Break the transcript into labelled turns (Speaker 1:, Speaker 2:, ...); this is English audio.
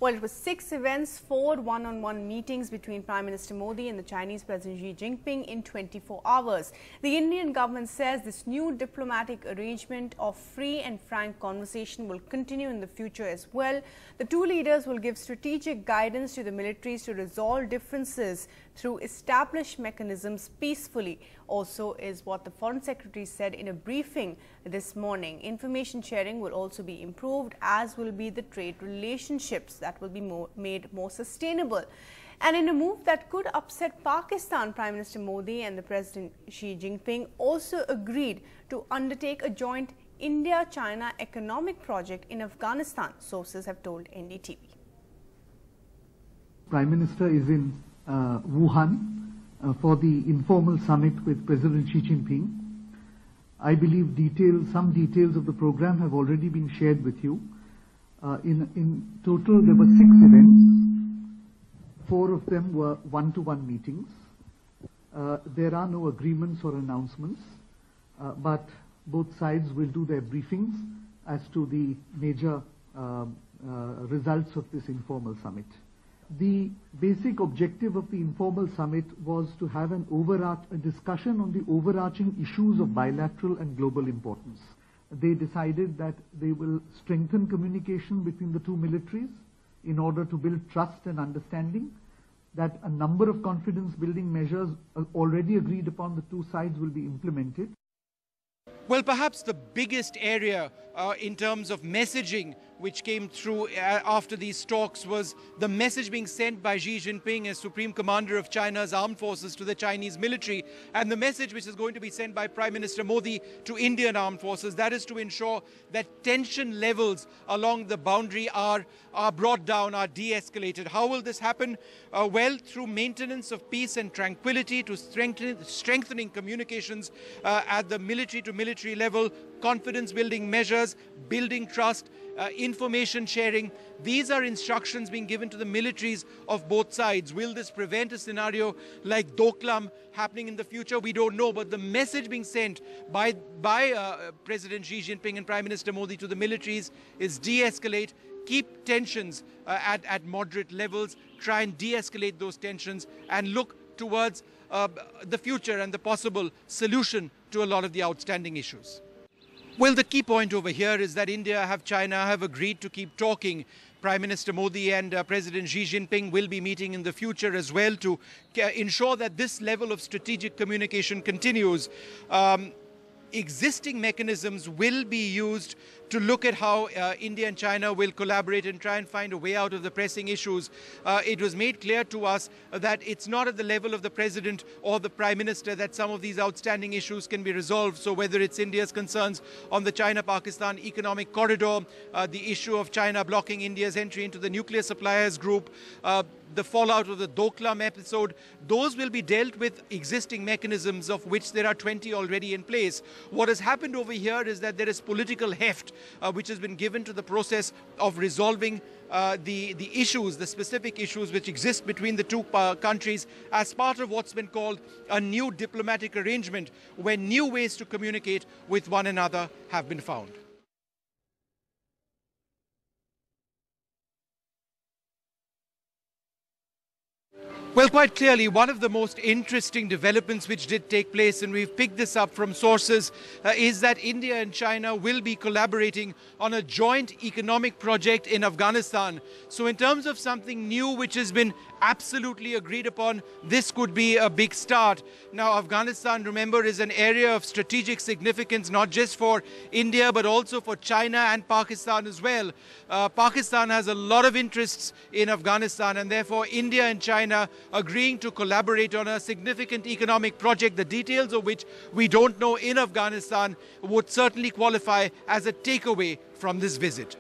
Speaker 1: Well, it was 6 events, 4 one-on-one meetings between Prime Minister Modi and the Chinese President Xi Jinping in 24 hours. The Indian government says this new diplomatic arrangement of free and frank conversation will continue in the future as well. The two leaders will give strategic guidance to the militaries to resolve differences through established mechanisms peacefully. Also is what the Foreign Secretary said in a briefing this morning. Information sharing will also be improved, as will be the trade relationships that will be made more sustainable. And in a move that could upset Pakistan, Prime Minister Modi and the President Xi Jinping also agreed to undertake a joint India-China economic project in Afghanistan, sources have told NDTV.
Speaker 2: Prime Minister is in Wuhan for the informal summit with President Xi Jinping. I believe some details of the program have already been shared with you. In total, there were 6 events. 4 of them were one-to-one meetings. There are no agreements or announcements, but both sides will do their briefings as to the major results of this informal summit. The basic objective of the informal summit was to have a discussion on the overarching issues of bilateral and global importance. They decided that they will strengthen communication between the two militaries in order to build trust and understanding, that a number of confidence-building measures already agreed upon the two sides will be implemented.
Speaker 3: Well, perhaps the biggest area in terms of messaging which came through after these talks was the message being sent by Xi Jinping as Supreme Commander of China's armed forces to the Chinese military, and the message which is going to be sent by Prime Minister Modi to Indian armed forces, that is to ensure that tension levels along the boundary are brought down, are de-escalated. How will this happen? Well, through maintenance of peace and tranquility, to strengthening communications at the military-to-military level, confidence-building measures, building trust, information sharing. These are instructions being given to the militaries of both sides. Will this prevent a scenario like Doklam happening in the future? We don't know, but the message being sent by President Xi Jinping and Prime Minister Modi to the militaries is de-escalate, keep tensions at moderate levels, try and de-escalate those tensions and look towards the future and the possible solution to a lot of the outstanding issues. Well, the key point over here is that China have agreed to keep talking. Prime Minister Modi and President Xi Jinping will be meeting in the future as well to ensure that this level of strategic communication continues. Existing mechanisms will be used to look at how India and China will collaborate and try and find a way out of the pressing issues. It was made clear to us that it's not at the level of the President or the Prime Minister that some of these outstanding issues can be resolved. So whether it's India's concerns on the China-Pakistan economic corridor, the issue of China blocking India's entry into the nuclear suppliers group, the fallout of the Doklam episode, those will be dealt with existing mechanisms, of which there are 20 already in place. What has happened over here is that there is political heft which has been given to the process of resolving the issues, the specific issues which exist between the two countries as part of what's been called a new diplomatic arrangement, where new ways to communicate with one another have been found. Well, quite clearly, one of the most interesting developments which did take place, and we've picked this up from sources, is that India and China will be collaborating on a joint economic project in Afghanistan. So in terms of something new which has been absolutely agreed upon, this could be a big start. Now, Afghanistan, remember, is an area of strategic significance, not just for India, but also for China and Pakistan as well. Pakistan has a lot of interests in Afghanistan, and therefore India and China agreeing to collaborate on a significant economic project, the details of which we don't know in Afghanistan, would certainly qualify as a takeaway from this visit.